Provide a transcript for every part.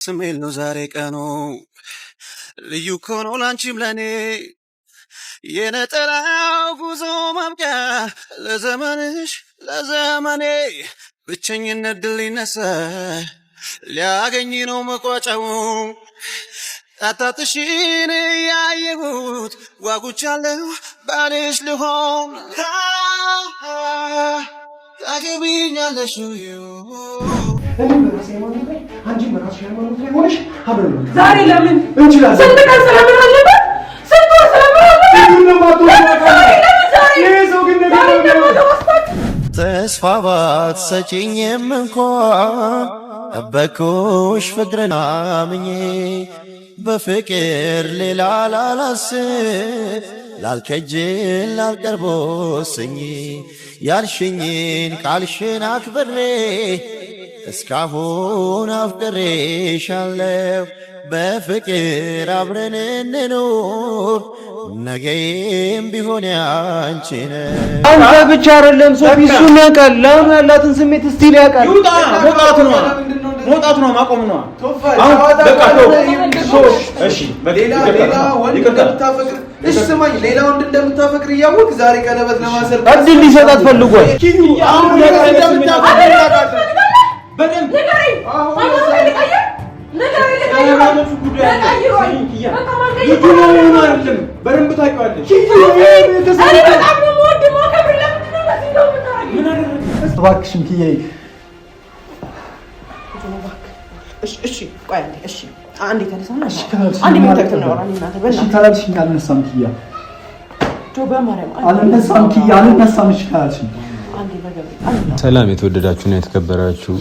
ስሜል ነው ዛሬ ቀኑ ልዩ ኮኖ ላንቺም ለኔ የነጠላው ጉዞ ማብቂያ ለዘመንሽ ለዘመኔ ብቸኝነት ድል ሊነሳ ሊያገኝ ነው መቋጫው ጣጣትሽን ያየሁት ጓጉቻለሁ ባልሽ ልሆን ታገቢኛለሽ ዛሬ ለምን ስንት ቀን ስለምን አለበት ስንት ወር ስለምን አለበት ተስፋ ባትሰጪኝም እንኳን ጠበቅኩሽ ፍቅርን አምኜ በፍቅር ሌላ ላላስብ ላልከጅል ላልቀርብ ወስኜ ያልሽኝን ቃልሽን አክብሬ እስካሁን አፍቅሬሻለሁ በፍቅር አብረን እንኑር ነገም ቢሆን ያንቺ ነው። አንተ ብቻ አይደለም ሶፊ እሱም ያውቃል። ለምን ያላትን ስሜት እስቲል ያውቃል። ይውጣ መውጣቱ ነው ማቆም ነው። አሁን በቃ እሺ ሌላ ወንድ እንደምታፈቅር እሺ ስማኝ ሌላ ወንድ እንደምታፈቅር እያወቅ ዛሬ ቀለበት ለማሰር እድል ሊሰጣት ፈልጓል። አሁን እንደምታፈቅር ያውቃል። በደንብ ንገረኝ በደንብ ታውቂዋለሽ። እባክሽን ኪያዬ እሺ ቆይ አንዴ እሺ አንዴ ተነሳና እሺ አንዴ ምንተክተ ነው አራኒ እናተ በእናትህ እሺ ታላልሽኝ አልነሳም ኪያ ጆ በማርያም አልነሳም ኪያ አልነሳም እሺ ታላልሽኝ ሰላም የተወደዳችሁና የተከበራችሁ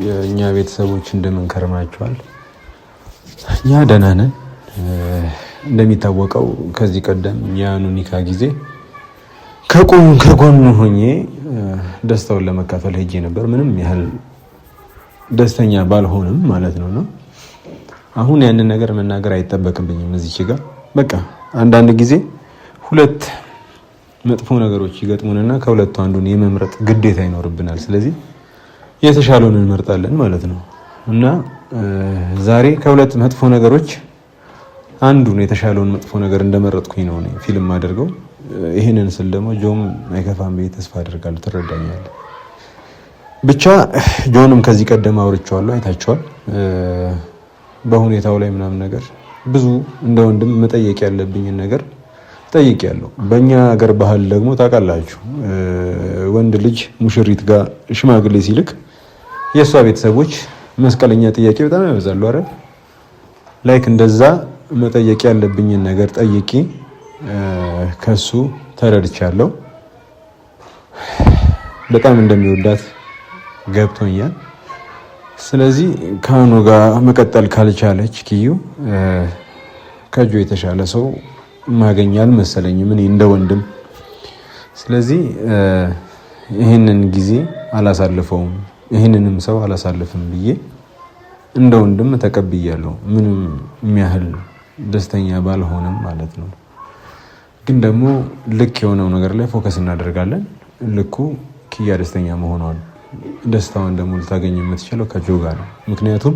የኛ ቤተሰቦች እንደምን ከርማችኋል? እኛ ደህና ነን። እንደሚታወቀው ከዚህ ቀደም የአኑኒካ ጊዜ ከጎኑ ሆኜ ደስታውን ለመካፈል ሄጄ ነበር። ምንም ያህል ደስተኛ ባልሆንም ማለት ነው። አሁን ያንን ነገር መናገር አይጠበቅብኝም እዚች ጋር። በቃ አንዳንድ ጊዜ ሁለት መጥፎ ነገሮች ይገጥሙንና ከሁለቱ አንዱን የመምረጥ ግዴታ ይኖርብናል። ስለዚህ የተሻለውን እንመርጣለን ማለት ነው እና ዛሬ ከሁለት መጥፎ ነገሮች አንዱን የተሻለውን መጥፎ ነገር እንደመረጥኩኝ ነው እኔ ፊልም አድርገው። ይሄንን ስል ደግሞ ጆም አይከፋም ብዬ ተስፋ አደርጋለሁ ትረዳኛለህ። ብቻ ጆንም ከዚህ ቀደም አውርቼዋለሁ፣ አይታችኋል። በሁኔታው ላይ ምናምን ነገር ብዙ እንደ ወንድም መጠየቅ ያለብኝን ነገር ጠይቄያለሁ። በእኛ ሀገር ባህል ደግሞ ታውቃላችሁ ወንድ ልጅ ሙሽሪት ጋር ሽማግሌ ሲልክ የእሷ ቤተሰቦች መስቀለኛ ጥያቄ በጣም ያበዛሉ አይደል? ላይክ እንደዛ መጠየቅ ያለብኝን ነገር ጠይቄ ከሱ ተረድቻለሁ። በጣም እንደሚወዳት ገብቶኛል። ስለዚህ ከአኑ ጋር መቀጠል ካልቻለች ኪዩ ከጆ የተሻለ ሰው ማገኛል መሰለኝም እኔ እንደ ወንድም። ስለዚህ ይሄንን ጊዜ አላሳልፈውም፣ ይሄንንም ሰው አላሳልፍም ብዬ እንደ ወንድም ተቀብያለሁ። ምንም የሚያህል ደስተኛ ባልሆንም ማለት ነው። ግን ደግሞ ልክ የሆነው ነገር ላይ ፎከስ እናደርጋለን። ልኩ ኪያ ደስተኛ መሆኗን ደስታዋን ደግሞ ልታገኝ የምትችለው ከጆ ጋር ነው። ምክንያቱም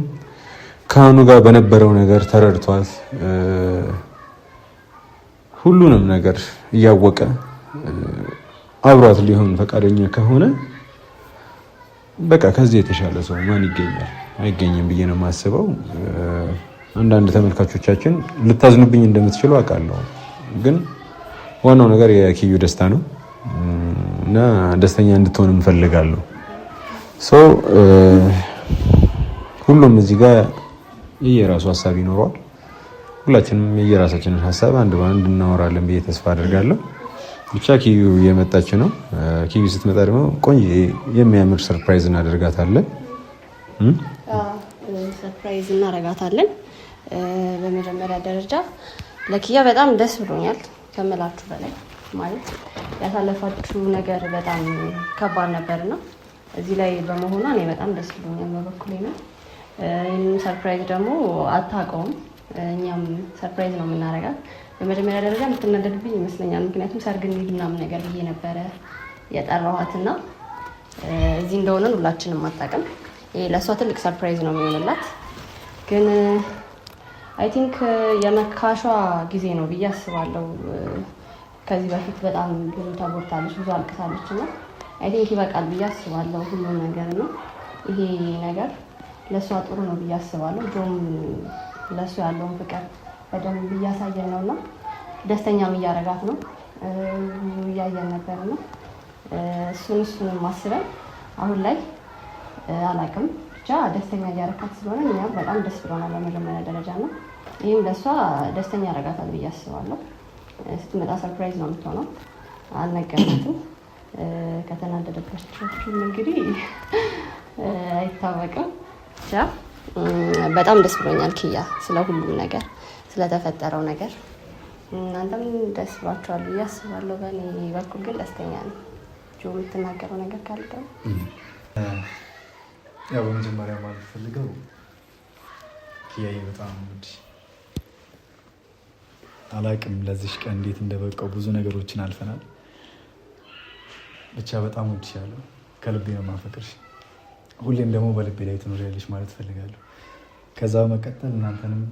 ከአኑ ጋር በነበረው ነገር ተረድቷት ሁሉንም ነገር እያወቀ አብሯት ሊሆን ፈቃደኛ ከሆነ በቃ ከዚህ የተሻለ ሰው ማን ይገኛል? አይገኝም ብዬ ነው የማስበው። አንዳንድ ተመልካቾቻችን ልታዝኑብኝ እንደምትችሉ አውቃለሁ፣ ግን ዋናው ነገር የኪዩ ደስታ ነው እና ደስተኛ እንድትሆን እንፈልጋለሁ። ሁሉም እዚህ ጋር የየራሱ ሀሳብ ይኖረዋል። ሁላችንም የየራሳችንን ሀሳብ አንድ በአንድ እናወራለን ብዬ ተስፋ አደርጋለሁ። ብቻ ኪዩ እየመጣች ነው። ኪዩ ስትመጣ ደግሞ ቆንጆ የሚያምር ሰርፕራይዝ እናደርጋታለን። ሰርፕራይዝ እናደርጋታለን። በመጀመሪያ ደረጃ ለኪያ በጣም ደስ ብሎኛል ከምላችሁ በላይ። ማለት ያሳለፋችሁ ነገር በጣም ከባድ ነበርና እዚህ ላይ በመሆኗ እኔ በጣም ደስ ብሎኛል በበኩሌ ነው። ይህንን ሰርፕራይዝ ደግሞ አታውቀውም፣ እኛም ሰርፕራይዝ ነው የምናደርጋት። በመጀመሪያ ደረጃ የምትናደድብኝ ይመስለኛል፣ ምክንያቱም ሰርግ እንሂድ ምናምን ነገር ብዬ ነበረ የጠራኋትና እዚህ እንደሆነን ሁላችንም አታውቅም። ይሄ ለእሷ ትልቅ ሰርፕራይዝ ነው የሚሆንላት። ግን አይ ቲንክ የመካሿ ጊዜ ነው ብዬ አስባለሁ። ከዚህ በፊት በጣም ብዙ ተጎድታለች፣ ብዙ አልቅሳለች እና አይ ቲንክ ይበቃል ብዬ አስባለሁ ሁሉም ነገር ነው። ይሄ ነገር ለእሷ ጥሩ ነው ብዬ አስባለሁ። ጆም ለእሱ ያለውን ፍቅር በደንብ እያሳየን ነው እና ደስተኛም እያረጋት ነው። እያየን ነበር ነው እሱንም ማስበን አሁን ላይ አላቅም ብቻ ደስተኛ እያረካት ስለሆነ እኛም በጣም ደስ ብሎናል በመጀመሪያ ደረጃ ነው። ይህም ለእሷ ደስተኛ ያረጋታል ብዬ አስባለሁ። ስትመጣ ሰርፕራይዝ ነው የምትሆነው። አልነገርናትም። ከተናደደባችሁም እንግዲህ አይታወቅም። ብቻ በጣም ደስ ብሎኛል ኪያ ስለ ሁሉም ነገር ስለተፈጠረው ነገር። እናንተም ደስ ብሏችኋል ብዬ አስባለሁ። በእኔ በኩል ግን ደስተኛ ነው። ጆ የምትናገረው ነገር ካለ ደግሞ ያው በመጀመሪያ ማለት ፈልገው ኪያዬ በጣም አላቅም ለዚህ ቀን እንዴት እንደበቃው ብዙ ነገሮችን አልፈናል። ብቻ በጣም ወድሻለሁ፣ ከልቤ ነው የማፈቅርሽ። ሁሌም ደግሞ በልቤ ላይ ትኖሪያለሽ ማለት ፈልጋለሁ። ከዛ በመቀጠል እናንተንም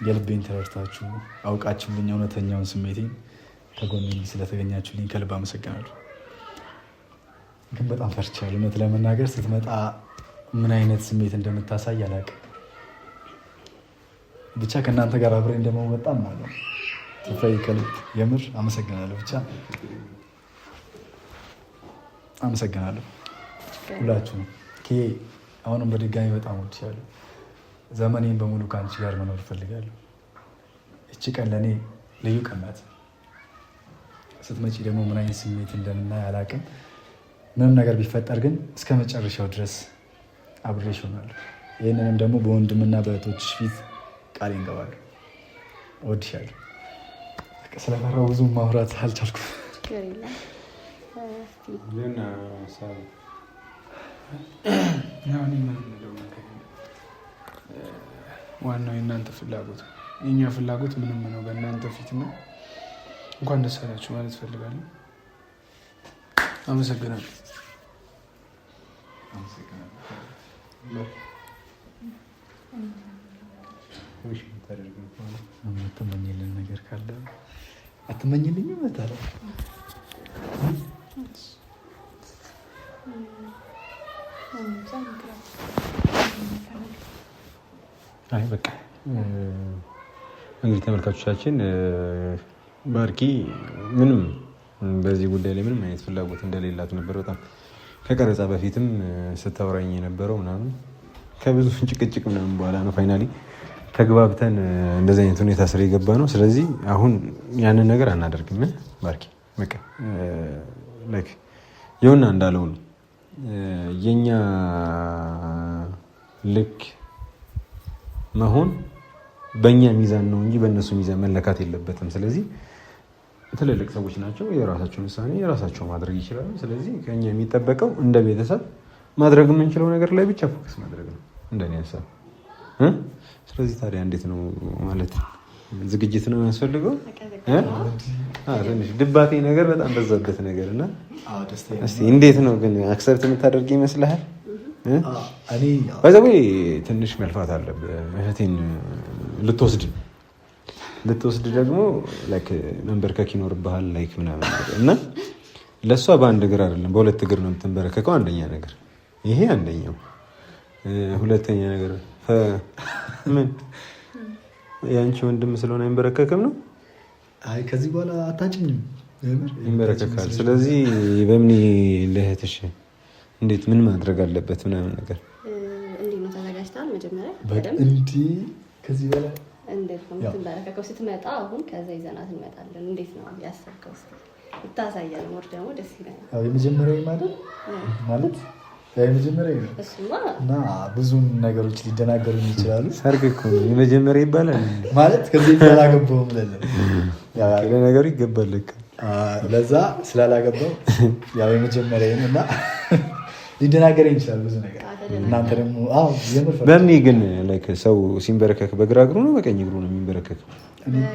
የልቤን ተረድታችሁ አውቃችሁልኝ እውነተኛውን ስሜቴን ከጎኔ ስለተገኛችሁልኝ ከልብ አመሰግናለሁ። ግን በጣም ፈርቻለሁ። እውነት ለመናገር ስትመጣ ምን አይነት ስሜት እንደምታሳይ አላቅም። ብቻ ከእናንተ ጋር አብሬ እንደመሆን በጣም ማለት ነው ተፈይ ከልብ የምር አመሰግናለሁ። ብቻ አመሰግናለሁ ሁላችሁም። አሁንም በድጋሚ በጣም ወድሻለሁ። ዘመኔን በሙሉ ከአንቺ ጋር መኖር እፈልጋለሁ። እቺ ቀን ለእኔ ልዩ ቀን ናት። ስትመጪ ደግሞ ምን አይነት ስሜት እንደምናይ አላቅም። ምንም ነገር ቢፈጠር ግን እስከ መጨረሻው ድረስ አብሬሽ እሆናለሁ። ይህንንም ደግሞ በወንድምና በእህቶችሽ ፊት ቃል እንገባለሁ። እወድሻለሁ። ስለፈራሁ ብዙ ማውራት አልቻልኩም። ዋናው የእናንተ ፍላጎት ነው። የእኛ ፍላጎት ምንም ነው በእናንተ ፊት ነው። እንኳን ደስ አላችሁ ማለት ፈልጋለሁ። አመሰግናለሁ። አትመኝልን ነገር ካለ አትመኝልኝ መታለ አይ በቃ እንግዲህ ተመልካቾቻችን ባርኪ ምንም በዚህ ጉዳይ ላይ ምንም አይነት ፍላጎት እንደሌላት ነበር። በጣም ከቀረጻ በፊትም ስታወራኝ የነበረው ምናምን ከብዙ ጭቅጭቅ ምናምን በኋላ ነው ፋይናሊ ተግባብተን እንደዚህ አይነት ሁኔታ ስር የገባ ነው። ስለዚህ አሁን ያንን ነገር አናደርግም። ባርኪ በቃ ላይክ የሆነ እንዳለው ነው የኛ ልክ መሆን በእኛ ሚዛን ነው እንጂ በእነሱ ሚዛን መለካት የለበትም። ስለዚህ ትልልቅ ሰዎች ናቸው፣ የራሳቸውን ውሳኔ የራሳቸው ማድረግ ይችላሉ። ስለዚህ ከኛ የሚጠበቀው እንደ ቤተሰብ ማድረግ የምንችለው ነገር ላይ ብቻ ፎከስ ማድረግ ነው እንደኔ ሀሳብ። ስለዚህ ታዲያ እንዴት ነው ማለት ዝግጅት ነው የሚያስፈልገው? ትንሽ ድባቴ ነገር በጣም በዛበት ነገር እና እስኪ እንዴት ነው ግን አክሰፕት የምታደርግ ይመስልሃል? በዛው ትንሽ መልፋት አለብህ። እህቴን ልትወስድ ደግሞ ላይክ መንበርከክ ይኖርብሃል ላይክ ምናምን እና ለእሷ በአንድ እግር አይደለም በሁለት እግር ነው የምትንበረከከው። አንደኛ ነገር ይሄ አንደኛው። ሁለተኛ ነገር ምን የአንቺ ወንድም ስለሆነ አይንበረከክም ነው? አይ ከዚህ በኋላ አታጭኝም፣ ይንበረከካል። ስለዚህ በምን ለእህትሽ እንዴት ምን ማድረግ አለበት ምናምን ነገር እንዴት ነው ተዘጋጅታል? መጀመሪያ እንዲህ ከዚህ በላይ እንዴት ነው የምትንበረከከው? ስትመጣ አሁን ከዛ ይዘናት እንመጣለን። እንዴት ነው ያሰብከው? ይታሳያል። ሞር ደግሞ ደስ ይለኛል። ያው የመጀመሪያ ማለት የመጀመሪያ ነው እና ብዙም ነገሮች ሊደናገሩ ይችላሉ። ሰርግ እኮ የመጀመሪያ ይባላል ማለት ከዚህ ስላላገባሁም ነገሩ ይገባል። ለዛ ስላላገባሁ ያው የመጀመሪያ ነው እና ሊደናገረኝ ይችላል ብዙ ነገር። እናንተ ደግሞ በእኔ ግን ሰው ሲንበረከክ በግራ እግሩ ነው በቀኝ እግሩ ነው የሚንበረከክ?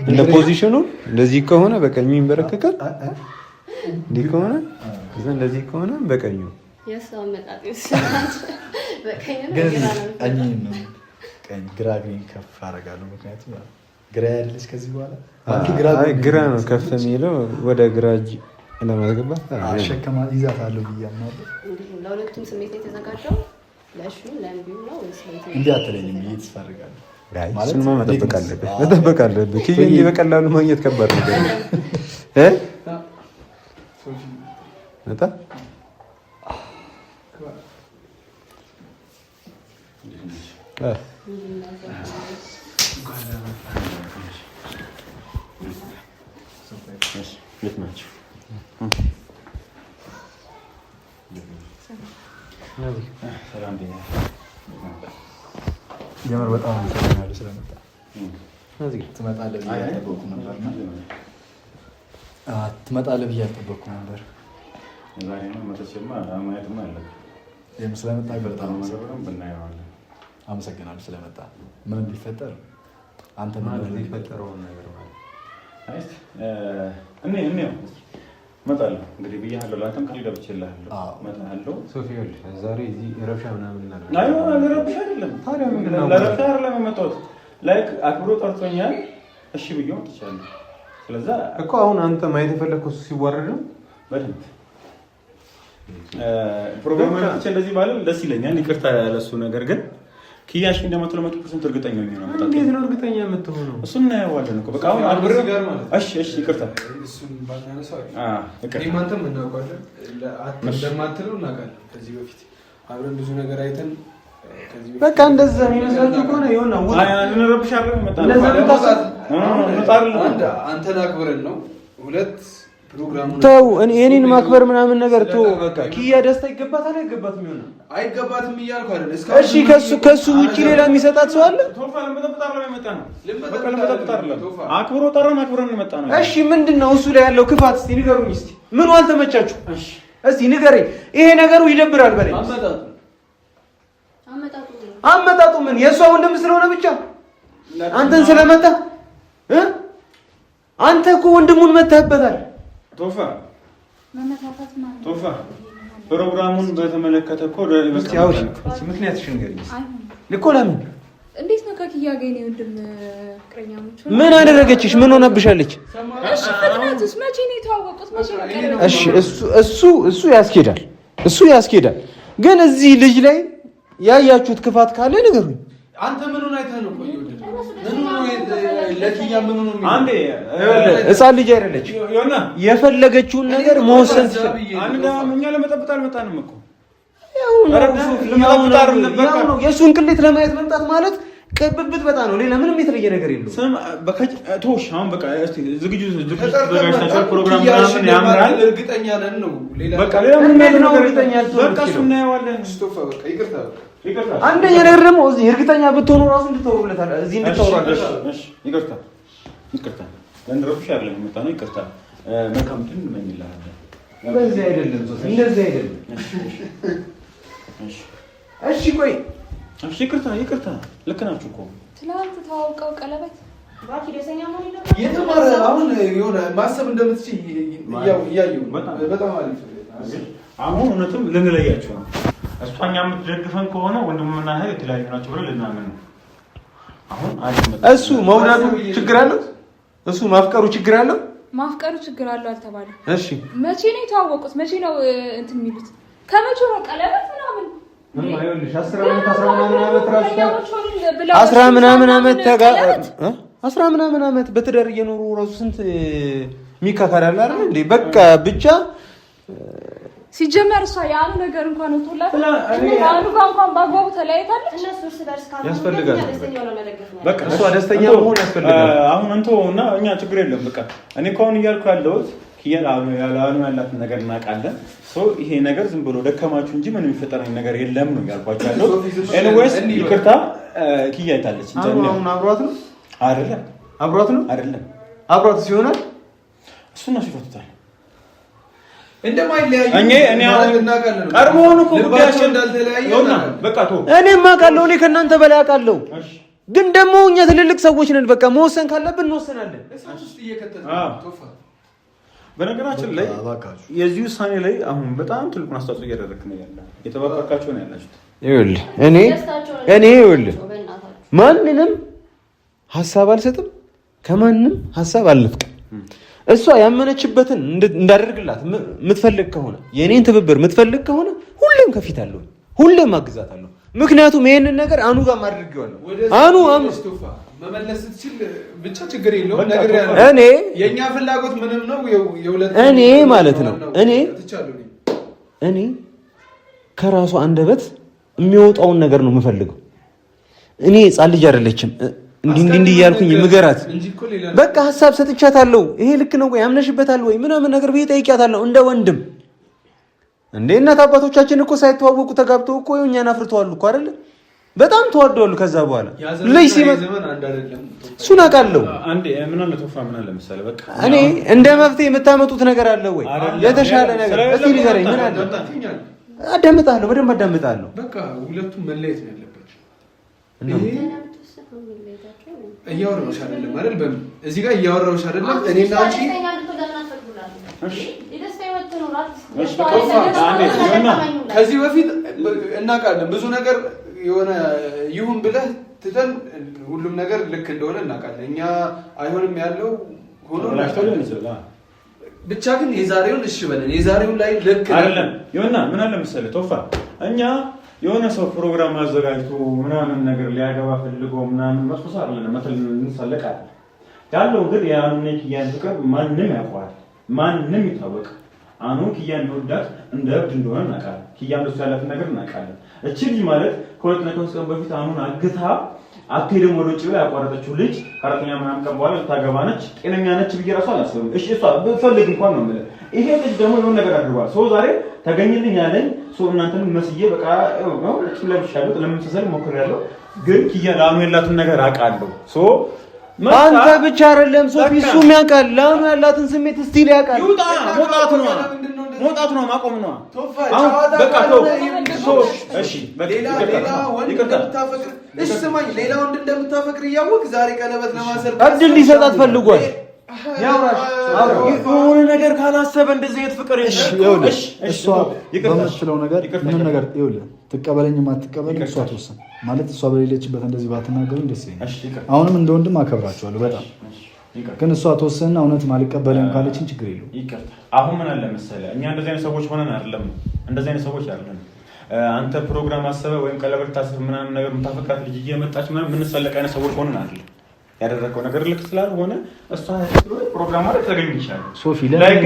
እንደ ፖዚሽኑ እንደዚህ ከሆነ በቀኙ ይንበረከካል። እንዲህ ከሆነ እንደዚህ ከሆነ በቀኙ ቀኝ ግራ እግሬን ከፍ አደርጋለሁ። ምክንያቱም ግራ ያለች ከዚህ በኋላ ግራ ነው ከፍ የሚለው ወደ ግራ እጅ ለማስገባት አሸከማ ይዛታለሁ ብዬ አምናለሁ። ለሁለቱም ስሜት የተዘጋጀው ለእሱ ለእንቢው ነው ወይስ እንዲህ አትለኝም ብዬ ተስፋ አደርጋለሁ። እሱንማ መጠበቅ አለብህ። ኪያ በቀላሉ ማግኘት ከባድ ነገር መጣ ጀመር በጣም አመሰግናለሁ ስለመጣ። ትመጣለህ ብዬ አልጠበኩም ነበር። ስለመጣ በጣም አመሰግናለሁ ስለመጣ። ምንም ቢፈጠር አንተ የሚፈጠረውን ነገር እመጣለሁ እንግዲህ ብያለሁ። ላንተም ቃል ገብቼልሃለሁ እመጣለሁ። ሶፊ ዛሬ እዚህ ረብሻ ምናምን ለረብሻ አይደለም። ታዲያ ምንድን ነው? ለረብሻ አይደለም የመጣሁት። ላይክ አክብሮ ጠርቶኛል፣ እሺ ብዬ መጥቻለሁ። ስለዛ እኮ አሁን አንተ ማየት የፈለግከው እሱ ሲዋረድ ነው። በደንብ ፕሮግራም ከፍቼ እንደዚህ ባለም ደስ ይለኛል። ይቅርታ ያለሱ ነገር ግን ኪያሽ እንደማትለው 100% እርግጠኛ ነኝ ነው። እንዴት ነው እርግጠኛ የምትሆነው? እሱን እናየዋለን እኮ በቃ አሁን አብረን ጋር ማለት እሺ ይቅርታ እሱን ባናነሳው ማንተም እናውቃለን እንደማትለው እናውቃለን። ከዚህ በፊት አብረን ብዙ ነገር አይተን በቃ እንደዛ የሚመስላችሁ ከሆነ ይሆን ነው እንረብሻለን። አንተን አክብረን ነው ሁለት ተው እኔን ማክበር ምናምን ነገር ተው። በቃ ኪያ ደስታ ይገባታል አይገባትም? ይሆናል አይገባትም እያልኩ አይደል? እሺ ከሱ ውጪ ሌላ የሚሰጣት ሰው አለ? አክብሮ ጠራን፣ አክብረን የመጣ ነው። እሺ ምንድነው እሱ ላይ ያለው ክፋት? እስቲ ንገሩኝ። እስቲ ምኑ አልተመቻችሁ? እስቲ ንገረኝ። ይሄ ነገሩ ይደብራል በለኝ። አመጣጡ ምን? የእሷ ወንድም ስለሆነ ብቻ አንተን ስለመጣ አንተ እኮ ወንድሙን መተህበታል። ቶፋ ፕሮግራሙን በተመለከተ እኮ ምክንያትሽን ንገሪኝ እኮ። ለምን እንዴት ነው ከኪያ ጋር ነው ወንድም ፍቅረኛሞች? ምን አደረገችሽ? ምን ሆነብሻለች? እሺ ፍቅራቱስ መቼ ነው የተዋወቁት? መቼ ነው? እሺ እሱ ያስኬዳል፣ እሱ ያስኬዳል። ግን እዚህ ልጅ ላይ ያያችሁት ክፋት ካለ ንገሩኝ። አንተ ምኑን አይተህ ነው? ቆይ ለኪያ ምኑ ነው? አንዴ ህፃን ልጅ አይደለች። የፈለገችውን ነገር መወሰን ትችላለች። እኛ ለመጠበቅ አልመጣንም እኮ የእሱን ቅሌት ለማየት መምጣት ማለት ቅብብት በጣም ነው። ሌላ ምንም የተለየ ነገር የለውም። ቶሽ አሁን በቃ ዝግጁ ተዘጋጅታችሁ ፕሮግራም ምናምን ያምራል። እርግጠኛ ነን ነው። በቃ ሌላ ምንም ነገር እርግጠኛ በቃ እሱ እናየዋለን። በቃ ይቅርታ። አንደኛ ነገር ደግሞ እዚህ እርግጠኛ ብትሆኑ ራሱ እንድታወሩለታል። እዚህ እንድታወራለሽ። ይቅርታ ለንድሮሽ አይደለም የመጣነው። ይቅርታ መልካም ድል እንመኝልሃለን። እንደዚህ አይደለም ሶፊ፣ እንደዚህ አይደለም። እሺ ቆይ እሺ ይቅርታ ልክ ናችሁ እኮ ትናንት ተዋውቀው ቀለበት ባኪ ደሰኛ ሆነ ይደረግ የተማረ አሁን የሆነ ማሰብ እንደምትችል እያየሁ በጣም አሪፍ። አሁን እውነትም ልንለያቸው ነው። እሷኛ የምትደግፈን ከሆነ ወንድምና እህት የተለያዩ ናቸው ብለን ልናምን ነው። አሁን እሱ መውደዱ ችግር አለው? እሱ ማፍቀሩ ችግር አለው? ማፍቀሩ ችግር አለው አልተባለም። እሺ መቼ ነው የተዋወቁት? መቼ ነው እንትን የሚሉት? ከመቼ ነው ቀለበት ምናምን? ምን አይሆንልሽ? 10 ምናምን ዓመት በትዳር እየኖሩ ራሱ ስንት ሚካካዳል አይደል እንዴ? በቃ ብቻ ሲጀመር እሷ ያን ነገር እንኳን ወጥቶላት አንዱ ጋር እንኳን ባግባቡ ተለያይታለች። እነሱ እርስ በርስ ያስፈልጋል። በቃ እሷ ደስተኛ መሆን ያስፈልጋል። አሁን እና እኛ ችግር የለም። በቃ እኔ እኮ አሁን እያልኩ ያለሁት ኪያ ያላትን ነገር እናውቃለን። ይሄ ነገር ዝም ብሎ ደከማችሁ እንጂ ምንም የሚፈጠረኝ ነገር የለም ነው ያልኳችሁ ያለው። ኤኒዌይስ ይቅርታ ኪያ አይታለች እንጂ አሁን አብሯት ነው አይደለም? አብሯት ነው አይደለም? አብሯት ሲሆናል እሱ ነው ሲፈቱታል እንደማይለያዩ እኔ አሁን ቀርቦን እኮ ጉዳያችን እንዳልተለያየ በቃ ተው። እኔማ አውቃለሁ፣ እኔ ከእናንተ በላይ አውቃለሁ። ግን ደግሞ እኛ ትልልቅ ሰዎች ነን። በቃ መወሰን ካለብን እንወሰናለን። በነገራችን ላይ የዚህ ውሳኔ ላይ አሁን በጣም ትልቁን አስተዋጽኦ እያደረግን ነው ያለው። የተባበርካችሁ ነው ያላችሁት። ይኸውልህ እኔ ማንንም ሀሳብ አልሰጥም፣ ከማንም ሀሳብ አልነፍቅም። እሷ ያመነችበትን እንዳደርግላት የምትፈልግ ከሆነ የኔን ትብብር የምትፈልግ ከሆነ ሁሌም ከፊት አለሁ፣ ሁሌም አግዛታለሁ። ምክንያቱም ይሄንን ነገር አኑ ጋር ማድርገዋለሁ። አኑ መመለስ ትችል ብቻ ችግር የለውም። እኔ የኛ ፍላጎት ምንም ነው የሁለት እኔ ማለት ነው እኔ ከራሱ አንደበት የሚወጣውን ነገር ነው የምፈልገው። እኔ ሕፃን ልጅ አይደለችም እንዲህ እያልኩኝ ምገራት። በቃ ሀሳብ ሰጥቻታለሁ። ይሄ ልክ ነው ወይ ያምነሽበታል ወይ ምናምን ነገር ብዬ ጠይቂያታለሁ እንደ ወንድም። እንዴ እናት አባቶቻችን እኮ ሳይተዋወቁ ተጋብተው እኮ እኛን አፍርተዋል እኮ አይደለ? በጣም ተዋደዋል። ከዛ በኋላ ልጅ ሲመጣ እሱን አውቃለሁ። አንዴ ምን አለ ተወፋ ምን አለ መሰለህ፣ በቃ እኔ እንደ መፍትሄ የምታመጡት ነገር አለ ወይ? የተሻለ ነገር እስቲ ንገረኝ። ምን አለ? አዳምጣለሁ፣ በደንብ አዳምጣለሁ። በቃ ሁለቱም መለየት ነው ያለባቸው። እያወራሁሽ አይደለም አይደል? በምን እዚህ ጋር እያወራሁሽ አይደለም? እኔና አንቺ ከዚህ በፊት እናውቃለን ብዙ ነገር የሆነ ይሁን ብለህ ትተን ሁሉም ነገር ልክ እንደሆነ እናውቃለን። እኛ አይሆንም ያለው ሆኖ ብቻ ግን የዛሬውን እሺ በለን። የዛሬውን ላይ ልክ አይደለም ይሆንና ምን አለ መሰለህ ቶፋ፣ እኛ የሆነ ሰው ፕሮግራም አዘጋጅቶ ምናምን ነገር ሊያገባ ፈልጎ ምናምን መስኮሳ አይደለም መተል እንሰለቃለን ያለው። ግን ያንን ኪያን ፍቅር ማንንም ያውቀዋል፣ ማንንም ይታወቅ። አኑ ኪያን ወዳት እንደ እብድ እንደሆነ እናውቃለን። ኪያን ደስ ያላትን ነገር እናውቃለን። እቺ ልጅ ማለት ከሁለት ቀን በፊት አኑን አግታ አትሄድም ወደ ውጭ ብላ ያቋረጠችው ልጅ አራተኛ ምናምን ቀን በኋላ ልታገባ ነች። ጤነኛ ነች ብዬ እራሱ አላስብም። እሺ እሷ ብፈልግ እንኳን ነው የምልህ። ይሄ ልጅ ደግሞ የሆነ ነገር አድርጓል። ሰው ዛሬ ተገኝልኝ ያለኝ ሰው እናንተንም መስዬ በቃ ነው እቺ ለብሻለሁ ለምንሰሰል ሞክሬያለሁ። ግን ኪያ ለአኑ ያላትን ነገር አውቃለሁ። አንተ ብቻ አይደለም ሶፊ እሱም ያውቃል። ለአኑ ያላትን ስሜት ስቲል ያውቃል። ይውጣ መውጣቱ ነው ማቆም ነው። አሁን በቃ እሺ ሌላ ወንድ እንደምታፈቅር እሺ ስማኝ፣ ሌላ ወንድ እንደምታፈቅር እያወቅ ዛሬ ቀለበት ለማሰር እድል ሊሰጣት ፈልጓል። የሆነ ነገር ካላሰበ እንደዚህ አይነት ፍቅር እሷ በምትለው ነገር ምንም ነገር ይኸውልህ፣ ትቀበለኝም አትቀበለኝ እሷ ትወስን። ማለት እሷ በሌለችበት እንደዚህ ባትናገሩ ደስ ይለኛል። አሁንም እንደ ወንድም አከብራቸዋለሁ በጣም ግን እሷ ተወሰነና እውነት ማልቀበለም ካለችን ችግር የለውም። አሁን ምን አለ መሰለህ፣ እኛ እንደዚህ አይነት ሰዎች ሆነን አይደለም፣ እንደዚህ አይነት ሰዎች አይደለም። አንተ ፕሮግራም አሰበ ወይም ቀለበት ታስብ ምናምን ነገር የምታፈቅራት ልጅ እየመጣች ምናምን የምንሰለቅ አይነት ሰዎች ሆነን አይደለም። ያደረገው ነገር ልክ ስላልሆነ እሷ ፕሮግራም ማለት ተገኝ ይችላል። ሶፊ ለምን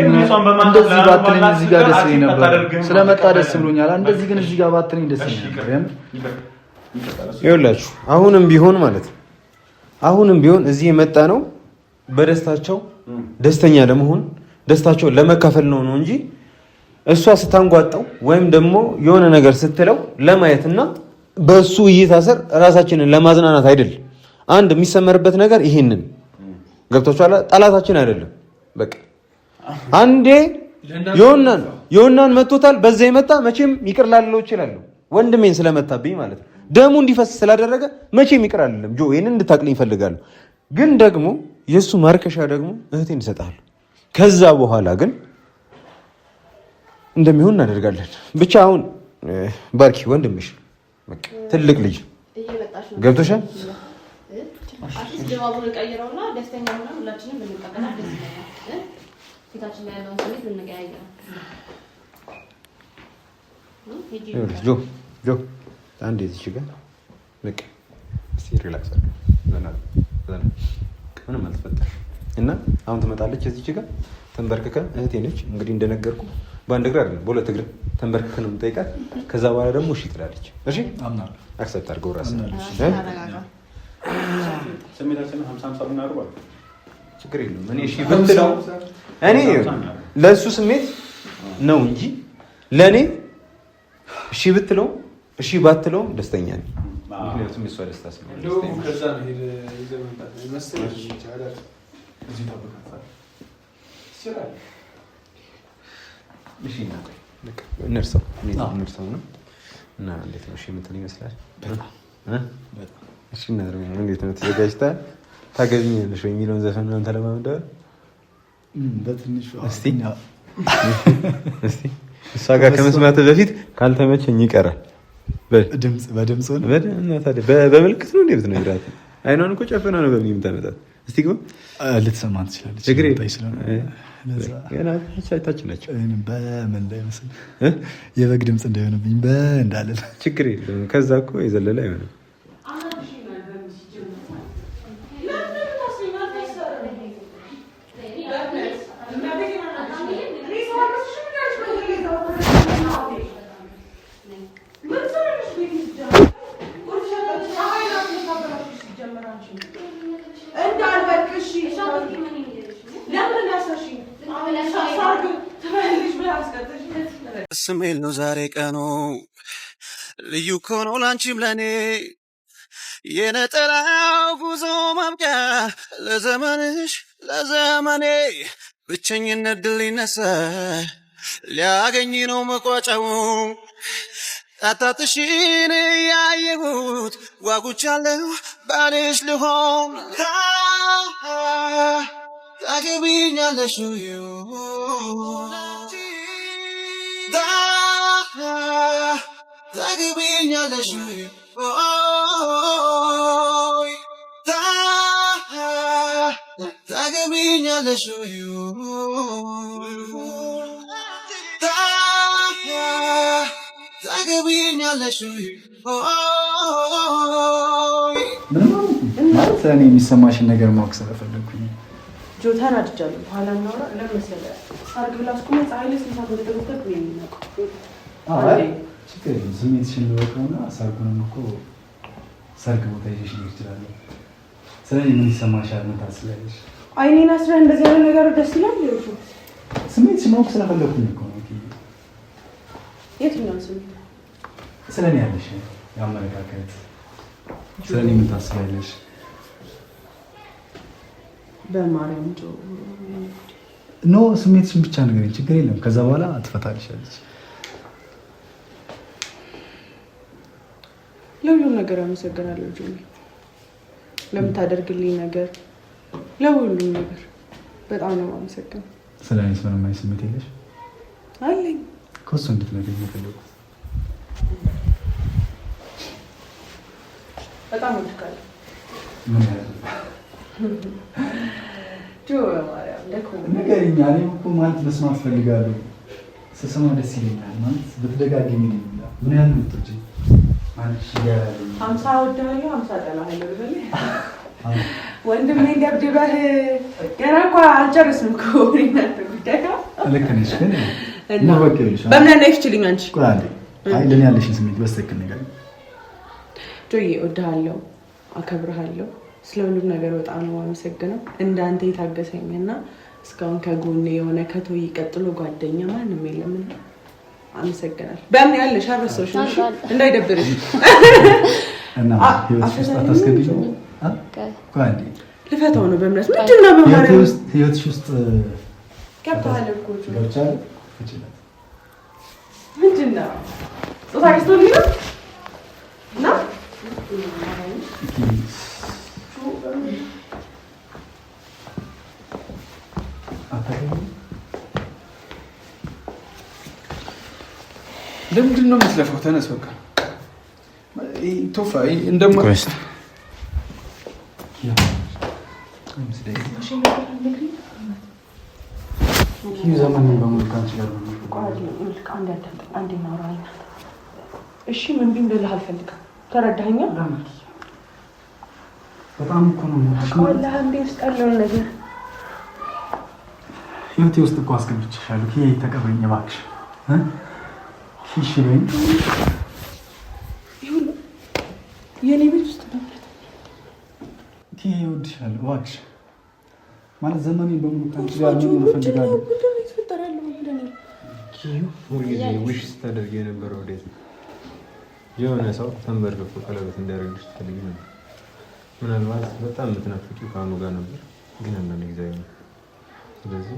እንደዚህ ባትለኝ እዚህ ጋር ደስ ይለኝ ነበር። ስለመጣ ደስ ብሎኛል። እንደዚህ ግን እዚህ ጋር ባትለኝ ደስ ይለኝ ነበር። ይኸውላችሁ አሁንም ቢሆን ማለት አሁንም ቢሆን እዚህ የመጣ ነው በደስታቸው ደስተኛ ለመሆን ደስታቸውን ለመካፈል ነው እንጂ እሷ ስታንጓጣው ወይም ደግሞ የሆነ ነገር ስትለው ለማየትና በሱ እይታ ስር ራሳችንን ለማዝናናት አይደለም። አንድ የሚሰመርበት ነገር ይሄንን ገብቶቻል። ጠላታችን አይደለም። በቃ አንዴ ዮናን መጥቶታል። በዛ የመጣ መቼም ይቅር ላለው ይችላል። ወንድሜን ስለመታብኝ ማለት ነው ደሙ እንዲፈስ ስላደረገ መቼም ይቅር አይደለም። ጆ ይሄንን እንድታቅልኝ ፈልጋለሁ። ግን ደግሞ የሱ ማርከሻ ደግሞ እህቴን እንሰጣለሁ። ከዛ በኋላ ግን እንደሚሆን እናደርጋለን። ብቻ አሁን ባርኪ ወንድምሽ በቃ ትልቅ ልጅ ገብቶሻል። አዲስ ድባቡን ቀይረውና ደስተኛ ሆነን ሁላችንም ብንቀበል ደስ ይላል። ፊታችን ላይ ያለውን ስሜት ብንቀያየር ጆ አንዴ እዚህ ጋር በቃ እስቲ ሪላክስ አድርግ። ምንም አልተፈጠረም እና አሁን ትመጣለች እዚህ ጋር ተንበርክከን እህቴ ነች እንግዲህ እንደነገርኩ በአንድ እግር አይደለም በሁለት እግር ተንበርክከን ነው የምጠይቃት። ከዛ በኋላ ደግሞ እሺ ትላለች። እሺ አምናለሁ። አክሰፕት አድርገው ራስህ ስሜታችንን 50 ብናደርገው ችግር የለውም። እኔ እሺ ብትለው እኔ ለእሱ ስሜት ነው እንጂ ለእኔ እሺ ብትለው እሺ ባትለው ደስተኛ ነኝ። ምክንያቱም የእሷ ደስታ ስለሆነ እንርሰው ነው እና እንዴት ነው እሺ የምትል ይመስላል? እሺ እንዴት ነው ተዘጋጅተሃል? ታገቢኛለሽ ወይ የሚለውን ዘፈን ነው አንተ ለማምደው በትንሹ እስቲ እሷ ጋር ከመስማት በፊት ካልተመቸኝ ይቀራል። በድምጽ ነው በምልክት ነው እንዴ ብትነግራት? አይኗን እኮ ጨፈና ነው በምን የምታመጣት? እስቲ ግባ ልትሰማ ትችላለች። ታችን ናቸው። በምን እንዳይመስል የበግ ድምፅ እንዳይሆንብኝ እንዳለን ችግር የለም። ከዛ እኮ የዘለለ አይሆንም። ስሜል ነው ዛሬ ቀኑ ልዩ ኮኖ ላንቺም ለኔ የነጠላው ጉዞ ማብቂያ ለዘመንሽ ለዘመኔ ብቸኝነት ድል ሊነሳ ሊያገኝ ነው መቋጫው ጣጣትሽን ያየሁት ጓጉቻለሁ ባልሽ ልሆን ታገቢኛለሽ ታገቢኛለሽ ታገቢኛለሽ ታገቢኛለሽ ማለት እኔ የሚሰማሽን ነገር ማወቅ ስለፈለግኩኝ ጆ ተናድጃለሁ። በኋላ እናውራ። ለምን መሰለህ ሰርግ ብላ እስኩ ፀሐይ ላይ ስንት ሰዓት እንደተገበት ነው የሚናውቀው። ችግር የለም። ስሜትሽን ልወቀውና ሰርጉንም እኮ ሰርግ ቦታ ይዤሽ ልሄድ እችላለሁ። ስለዚህ ምን ይሰማሻል? ምን ታስቢያለሽ? አይኔን አስረህ እንደዚህ አይነት ነገር ደስ ይላል። ስሜትሽን ማወቅ ስለፈለግኩኝ እኮ ነው። የትኛው ስሜት? ስለኔ ያለሽ የአመለካከት ስለኔ ምን ታስቢያለሽ? በማርያም ጆ ኖ ስሜትሽን ብቻ ንገሪኝ፣ ችግር የለም። ከዛ በኋላ ትፈታልሻለች። ለሁሉም ነገር አመሰግናለሁ ጆ፣ ለምታደርግልኝ ነገር፣ ለሁሉም ነገር በጣም ነው የማመሰግነው። ስለኔ ምንም አይነት ስሜት የለሽ? አለኝ። ከሱ እንድትነግሪኝ የፈለኩት በጣም ወድቃለሁ። ምን ያህል ንገሪኝ። እኔም እኮ ማለት መስማት ፈልጋለሁ። ስሰማ ደስ ይለኛል። ማለት በተደጋጋሚ ምን ያህል ምቶች አንቺ ያለኝ 50 ወዳለሁ 50 ጠላለሁ ብለህ ወንድሜን ደብድበህ ገና እኮ አልጨርስም እኮ እናንተ ጉዳይ ልክ ነሽ። ግን ነው በቃ ይልሽ በምን ነው ይችልኝ አንቺ ቁራሌ አይ ለኔ ያለሽን ስሜት በስተክል ንገሪኝ። ጆዬ እወድሃለሁ፣ አከብርሃለሁ። ስለሁሉም ነገር በጣም ነው የማመሰግነው። እንዳንተ የታገሰኝና እስካሁን ከጎኔ የሆነ ከቶይ ቀጥሎ ጓደኛ ማንም የለም። አመሰግናለሁ። በምን ያለሽ አረሰውሽ እንዳይደብርሽ እና ህይወትሽ አታስገቢኝ። ጓንዲ ልፈታው ነው በእምነት ምንድነው በማርያም ህይወትሽ ውስጥ ገብቷል እኮ ገብቻለሁ። ፍጭላት ምንድነው ጾታሽ ነው እና ለምንድን ነው የምትለፈው? ተነስ በቃ ቶፋ እንደማይስ ዘመን በሙሉ ካንቺ ጋር ነው። እሺ ምን ቢንደልህ አልፈልግም። ተረዳኸኝ? በጣም እኮ ነው ወላሂ እንዴ ውስጥ ያለውን ነገር ህይወቴ ውስጥ እኮ አስገብቼሻለሁ። ይሄ ተቀበይኝ እባክሽ። እሺ በይኝ። ይሁን የኔ ቤት ውስጥ ማለት ይሄ እወድሻለሁ እባክሽ። ማለት ዘመኔን በሙሉ ካንቺ ጋር መኖር እፈልጋለሁ። ሁልጊዜ ውሽ ስታደርጊ የነበረው ወዴት ነው? የሆነ ሰው ተንበርክኮ ቀለበት እንዲያደርግልሽ ትፈልጊ ነበር። ምናልባት በጣም የምትናፍቂው ከአኑ ጋር ነበር፣ ግን አንዳንድ ጊዜ አይሆንም። ስለዚህ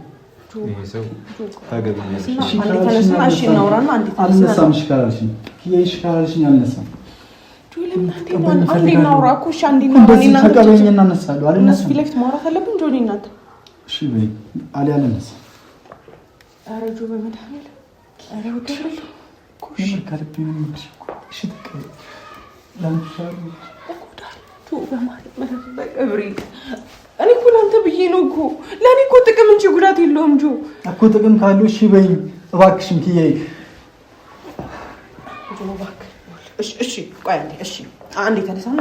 ይሄ ሰው ታገቢኛለሽ። አልነሳም። እሺ ካላልሽኝ እሺ ካላልሽኝ አልነሳም። ተቀበይኝና እነሳለሁ። አልነሳም። ፊት ለፊት ማውራት አለብን ጆኒ እናንተ። እሺ በይ አልነሳም። ኧረ ጆ በመድኃኒዓለም ኧረ ወደረሉ እኮ እኔ እኮ ለአንተ ብዬ ነው እኮ ለእኔ እኮ ጥቅም እንጂ ጉዳት የለውም። ጆ እኮ ጥቅም ካለው እሺ በይኝ እባክሽን ኪያዬ። እሺ ቆይ አንዴ እሺ አንዴ ተነሳና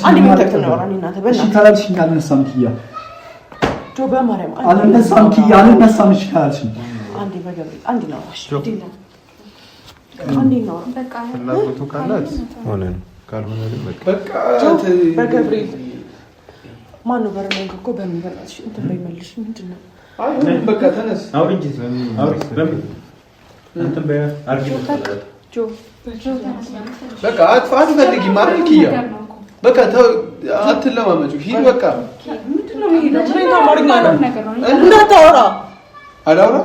አንዴ መተክ ነው አራኒ እናንተ በእናትህ እሺ ካላልሽኝ አልነሳም ኪያ። ጆ በማርያም አልነሳም ኪያ አልነሳም። እሺ ካላልሽኝ አንዴ በገብርኤል አንዴ ነው እሺ ዲላ አንዴ ነው በቃ ፍላጎቱ ካላት ሆነ ነው ካልሆነ በቃ በገብርኤል ማነው በረመን እኮ በምን በላሽ እንትን በይመልሽ ምንድነው? አይ በቃ ተነስ አውሪ እንጂ በምን እንትን በያ አርጊ ጆ በቃ አትፈልጊ ማረል ኪያ በቃ አትለማመጪ ሂድ በቃ ምንድነው የሚሄደው? ምን ታማርኛ ነው እንዳታወራ አላውራ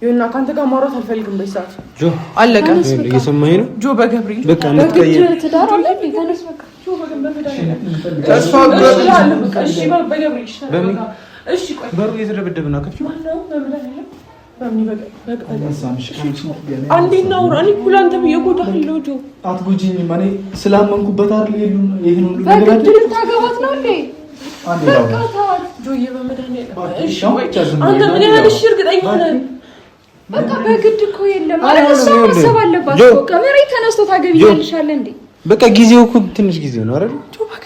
ይሁንና ካንተ ጋር ማውራት አልፈልግም። በይሳት ጆ አለቀ። እየሰማኸኝ ነው? ጆ በገብርኤል በቃ እንተቀየር ትዳር አለ ተነስ በቃ ጆ በገብርኤል ተስፋ እሺ በገብርኤል እሺ ቆይ በሩ እየተደበደበ ነው ከፍቺ ማነው በብለህ በምን በቃ አንዴ እናውራ። እኔ እኮ ለአንተ ብዬ እጎዳለሁ። ጆ አትጎጂኝ። ማኔ ስላመንኩበት አይደል ይሄን ሁሉ ነገር በግድ ልታገባት ነው እንዴ? በቃ ተዋት ጆዬ በመድኃኒዓለም እሺ አንተ ምን ያህል እሺ እርግጠኛ ነህ? በቃ በግድ እኮ የለም ማለት እሷ ማሰብ አለባት እኮ ከመሬት ተነስቶ ታገቢያለሻል እንዴ? በቃ ጊዜው እኮ ትንሽ ጊዜ ነው አይደል?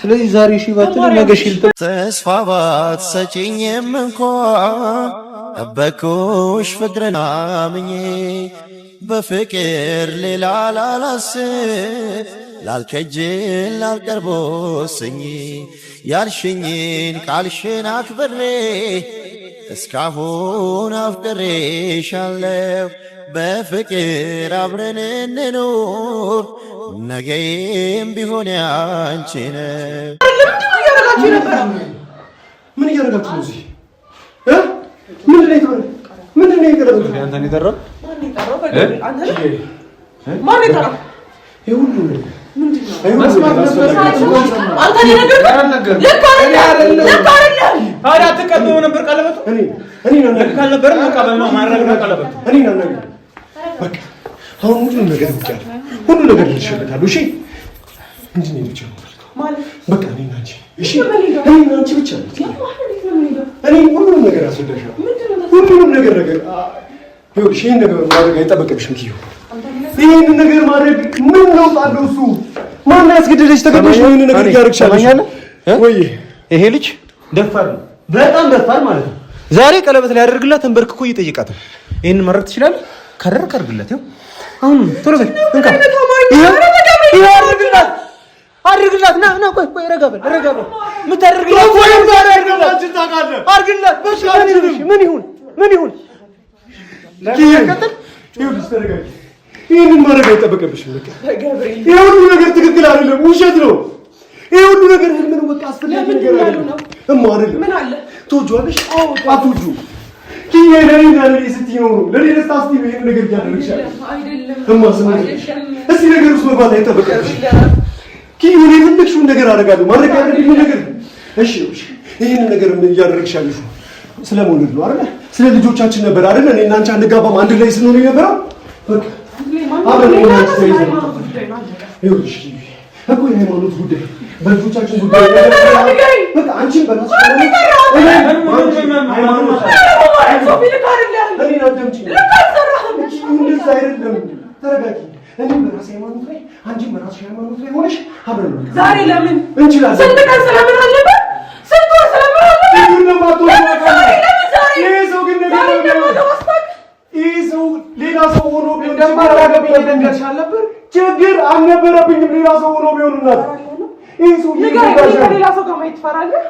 ስለዚህ ዛሬ እሺ ባትል ነገ እሺ ልትል ተስፋ ባትሰጪኝም እንኳን ጠበቅኩሽ ፍቅርን አምኜ በፍቅር ሌላ ላላስብ ላልከጅል ላልቀርብ ወስኜ ያልሽኝን ቃልሽን አክብሬ እስካሁን አፍቅሬሻለሁ በፍቅር አብረን እንኑር ነገም ቢሆን ያንቺ ነው። ምን እያደረጋችሁ ነው? እዚህ ምንድን ነው የቀረበው? አንተን የጠራው ማን የጠራው? ይሄ ሁሉ ነው መስማት ነበር። አንተ ነገር ልክ አይደለም። ታዲያ አትቀበው ነበር ቀለበቱ? እኔ ነው ልክ አልነበረም። መቀበል ነው ማድረግ ነው ቀለበቱ። እኔ ነው ነገር በቃ አሁን ሁሉ ነገር ብቻለሁ። ሁሉ ነገር ልሽልታለሁ። እሺ ምንድን ነው ብቻ ማለት በቃ እኔና አንቺ እሺ እኔና አንቺ ብቻ ነው። እኔ ሁሉንም ነገር አስወደሻለሁ። ሁሉንም ነገር ይኸውልሽ ይሄን ነገር ማድረግ አይጠበቅብሽም ኪዩ። ይሄን ነገር ማድረግ ምን ነው ታለው? እሱ ማን ያስገደደሽ? ተገደሽ ነው ይሄን ነገር ያርክሻለሽ ወይ? ይሄ ልጅ ደፋር ነው፣ በጣም ደፋር ማለት ነው። ዛሬ ቀለበት ላይ ያደርግላት ተንበርክኮ እየጠየቃት ነው። ይሄን ማድረግ ትችላለህ? ካደረክ አድርግላት። ይኸው አሁን ቶሎ በል እንካ። ይሄ አድርግላት። ና ቆይ ረጋ በል የምታደርግላት ወይም ታደርግላት አድርግላት። በሽ ምን ይሁን ይቀጥል። ይኸውልሽ ተረጋጊ። ይሄንን ማድረግ አይጠበቅብሽም። በቃ ይሄ ሁሉ ነገር ትክክል አይደለም፣ ውሸት ነው። ይሄ ሁሉ ነገር ህልም ነው። በቃ አስፈላጊ ነገር አይደለም። አይደለም ምን አለ ትወጂዋለሽ? አትወጂውም? ለኔና ለኔ ስትይ ነው ለኔ ደስታ ስትይ ነው ይሄን ነገር እያደረግሻለሽ አይደለም? እስቲ ነገር ውስጥ መግባት አይጠበቅብሽም። እኔ የፈለግሽውን ነገር አደርጋለሁ። ማድረግ ያለብኝ ነገር እሺ ይሄን ነገር እያደረግሻለሽ ስለመውለድ ነው አይደል? ስለ ልጆቻችን ነበር አይደል? እኔና አንቺ አንጋባም አንድ ላይ ስንሆን የነበረው በቃ አብረን ይኸውልሽ እኮ የሃይማኖት ጉዳይ በልጆቻችን ጉዳይ በቃ አንቺን በራስሽ ተረጋጊ። እኔም በራሴ ሃይማኖት ላይ አንቺም በራስሽ ሃይማኖት ላይ ሆነሽ አብረን ነው ዛሬ ለምን እንችላለን? ስንት ቀን ስለምን አለበት? ስንት ወር ስለምን አለበት? ይሄ ሰው ግን ነገር ይሄ ሰው ሌላ ሰው ሆኖ ቢሆን እንደማላገብ እየደንገርሽ አልነበር? ችግር አልነበረብኝም። ሌላ ሰው ሆኖ ቢሆን እናት ይሄ ሰው ከሌላ ሰው ጋር ማየት ትፈራለህ?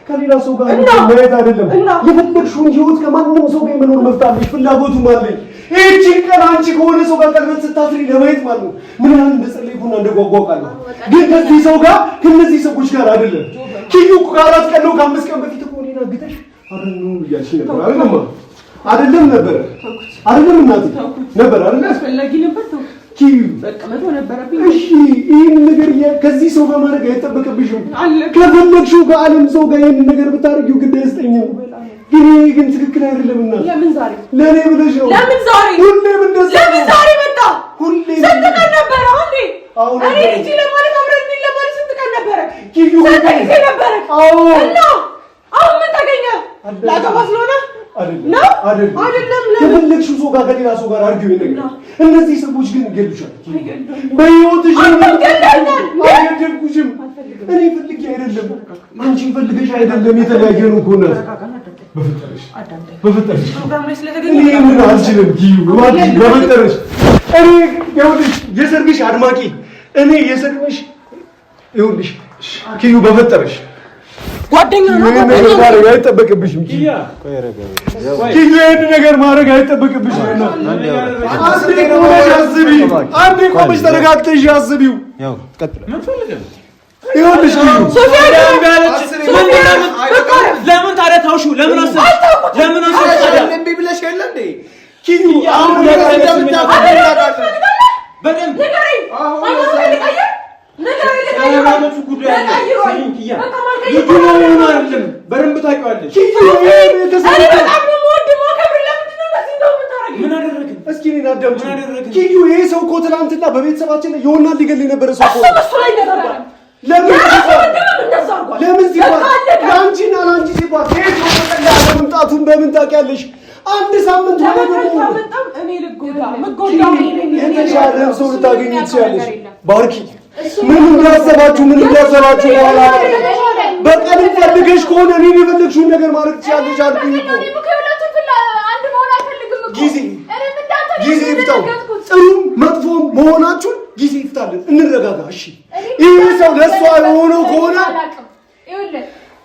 ከሌላ ሰው ጋር ማየት አይደለም የፈለግሽውን ህይወት ከማንም ሰው ጋር መኖር መብት አለሽ። ፍላጎቱም አለኝ። ይህችን ቀን አንቺ ከሆነ ሰው ጋር ቀለበት ስታስሪ ለማየት ማለት ነው ምን ያህል እንደጸለይኩና እንደጓጓቃለሁ። ግን ከዚህ ሰው ጋር ከነዚህ ሰዎች ጋር አይደለም። ኪዩ ከአራት ቀን ነው ከአምስት ቀን በፊት እኮ እኔን አግተሽ አይደለም እያልሽ ነበር አይደለም? አይደለም ነበር አይደለም? እናቴ ነበር አይደል? አስፈላጊ ነበር ተው ኪዩ በቃ መተው ነበረብኝ። እሺ ይሄን ነገር ከዚህ ሰው ጋር ማድረግ አይጠበቅብሽም። ከፈለግሽው ከዓለም ሰው ጋር ይሄን ነገር ብታደርጊው ግድ አይሰጠኝም። ግን ትክክል አይደለምና ለምን ዛሬ ለኔ ብለሽ ነው? ለምን ዛሬ ሁሌም እንደዛ ለምን ዛሬ መጣ? ሁሌም ስንት ቀን ነበረ? አሁን እኔ ልጅ ለማለት አብረን ለማለት ስንት ቀን ነበረ? ኪዩ ስንት ጊዜ ነበረ? እና አሁን ምን ተገኘ? ላገባ ስለሆነ ነው አይደለም? ከፈለግሽው ሰው ጋር ከሌላ ሰው ጋር አድርጊው ይነገር። እነዚህ ሰዎች ግን ይገሉሻል። በህይወትሽ አይገድልኩሽም። እኔ ፈልጌ አይደለም፣ አንቺን ፈልገሽ አይደለም። የተለያየ ነው እኮ እናት። በፈጠረሽ እኔ ምን አልችልም። ኪዩ በፈጠረሽ እኔ ይኸውልሽ የሰርግሽ አድማቂ እኔ የሰርግሽ ይኸውልሽ ኪዩ በፈጠረሽ ጓደኛ ነው ማድረግ አይጠበቅብሽም። ኪዩ ይሄን ነገር ማድረግ አይጠበቅብሽም። አንዴ ቆመሽ ተረጋግተሽ አስቢው። ምን ፈልገህ ይኸውልሽ ለምን ታዲያ ታውሺው? ለምን አሰብሽ? ለምን አሰብሽ? እንዴ ብለሽ የለ እንዴ ኪዩ አሁን በደንብ የሃይማኖቱ ጉዳይ አለ። ልጁ ነው አይደለም፣ በደንብ ታውቂዋለሽ። ምን አደረግን? እስኪ እኔን አዳምጪ ኪዩ። ይሄ ሰው እኮ ትናንትና በቤተሰባችን ላይ የሆነ ሊገል የነበረ ሰው እኮ ለምን ሲባል ለአንቺና ለአንቺ ሲባል ከየት ነው በቀላሉ መምጣቱን በምን ታውቂያለሽ? አንድ ሳምንት ሆነ ደግሞ የተሻለ ሰው ልታገኝ ትችያለሽ። ባርኪ ምን እንዳሰባችሁ በኋላ በቀን ፈልገሽ ከሆነ እኔን የፈለግሽውን ነገር ማድረግ ትችያለሽ አልኩኝ እኮ። ጊዜ ይፍታው። ጥሩ መጥፎም መሆናችሁን ጊዜ ይፍታልን፣ እንረጋጋ። እሺ ይሄ ሰው ለሷ የሆነው ከሆነ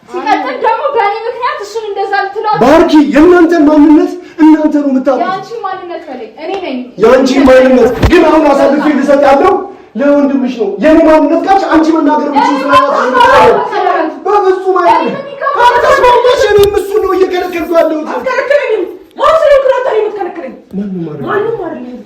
ሲቀጥል ደግሞ በእኔ ምክንያት እሱን እንደዛ ልትለው ባርኪ፣ የእናንተን ማንነት እናንተ ነው የምታውቁት። የአንቺ ማንነት በለኝ፣ እኔ ነኝ የአንቺ ማንነት ግን አሁን አሳልፌ ልሰጥ ያለው ለወንድምሽ ነው። የኔ ማንነት ካልሽ አንቺ መናገር ብቻ በፍጹም አይደለም። ካልተስማማሽ እኔም እሱን ነው እየከለከልኩ ያለሁት። አትከለክለኝም። ማን ስለከለከለኝ? የምትከለክለኝ ማንም አይደለም።